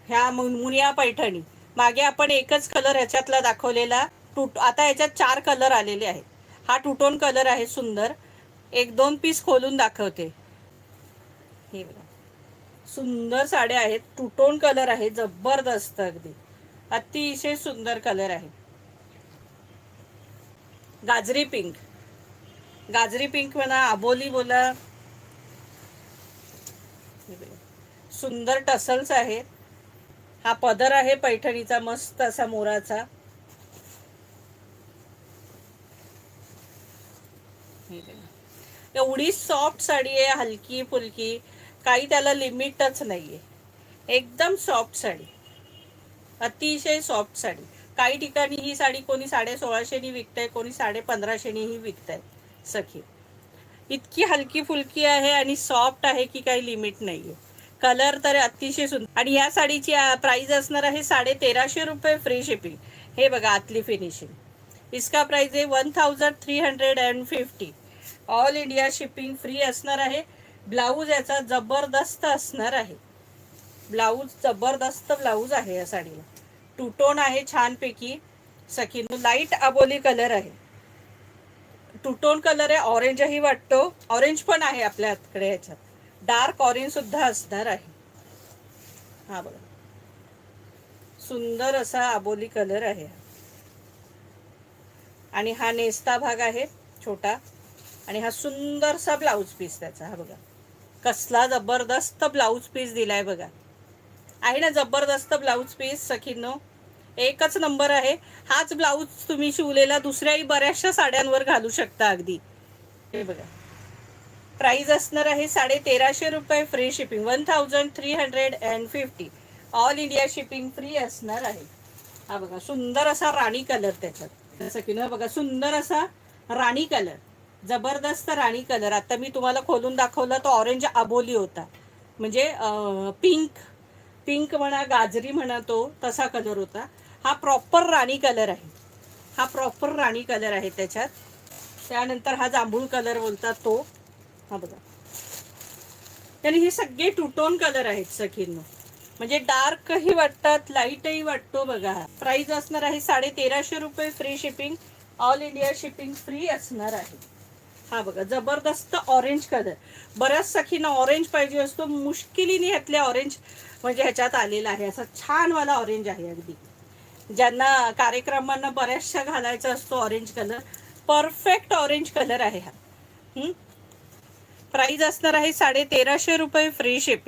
ह्या मुनिया पैठणी. मागे आपण एकच कलर ह्याच्यातला दाखवलेला. आता ह्याच्यात 4 कलर आलेले आहेत. हा टू टोन कलर आहे सुंदर. एक दोन पीस खोलून दाखवते. हे बघा, सुंदर साड्या आहेत. टू टोन कलर आहे, जबरदस्त अगदी अतिशय सुंदर कलर आहे. गाजरी पिंक, गाजरी पिंक म्हणा, आबोली बोला. सुंदर टसल्स आहेत. हा पदर आहे पैठणीचा, मस्त असा मोराचा. एवढी सॉफ्ट साडी आहे, हलकी फुलकी, काही त्याला लिमिटच नाहीये. एकदम सॉफ्ट साडी, अतिशय सॉफ्ट साडी. काही ठिकाणी ही साडी कोणी 1650 विकतंय, कोणी 1550 ही विकतंय सखी. इतकी हलकी फुलकी आहे आणि सॉफ्ट आहे की काही लिमिट नाहीये. कलर तर अतिशय सुंदर. आणि या साडीची प्राइस असणार आहे 1350 रुपये, फ्री शिपिंग. हे बघा आतली फिनिशिंग. इसका प्राइस आहे 1350. ऑल इंडिया शिपिंग फ्री असणार आहे. ब्लाऊज याचा जबरदस्त असणार आहे. ब्लाऊज जबरदस्त ब्लाऊज आहे या साडीला. टू टोन आहे छानपैकी सखीनो. लाईट अबोली कलर आहे, टू टोन कलर आहे. ऑरेंजही वाटतो, ऑरेंज पण आहे आपल्याकडे ह्याच्यात. डार्क ऑरेंज सुद्धा असणार आहे. हा बघा, सुंदर असा अबोली कलर आहे. आणि हा नेस्ता भाग आहे छोटा. आणि हा सुंदरसा ब्लाऊज पीस त्याचा. हा बघा, कसला जबरदस्त ब्लाऊज पीस दिलाय बघा. आहे ना जबरदस्त ब्लाऊज पीस सखींनो, एकच नंबर आहे. हाच ब्लाऊज तुम्ही शिवलेला दुसऱ्याही बऱ्याचशा साड्यांवर घालू शकता अगदी. हे बघा, प्राइस असणार आहे 1350 रुपये, free shipping. 1350. All India shipping free असणार आहे. हा बघा, सुंदर असा राणी कलर त्याच्यात सखींनो. बघा, सुंदर असा राणी कलर, जबरदस्त राणी कलर. आता मी तुम्हाला खोलून दाखवला तो ऑरेंज आबोली होता, म्हणजे पिंक पिंक म्हणा, गाजरी म्हणा, तो तसा कलर होता. हा प्रॉपर राणी कलर आहे. हा प्रॉपर राणी कलर आहे त्याच्यात. त्यानंतर हा जांभूळ कलर बोलतात तो. हा बघा, आणि हे सगळे टू टोन कलर आहेत सखींनो, म्हणजे डार्कही वाटतात, लाईटही वाटतो. बघा, प्राइस असणार आहे 1350 रुपये, free shipping. All India shipping free असणार आहे. हा बघा, जबरदस्त ऑरेंज कलर. बऱ्याच सखींना ऑरेंज पाहिजे असतो, मुश्किलीने ह्यातल्या ऑरेंज म्हणजे ह्याच्यात आलेला आहे. असा छान वाला ऑरेंज आहे अगदी. ज्यांना कार्यक्रमांना बऱ्याचशा घालायचा असतो orange colour, perfect orange colour आहे हा. प्राइस असणार आहे 1350 रुपये, फ्री शिपिंग.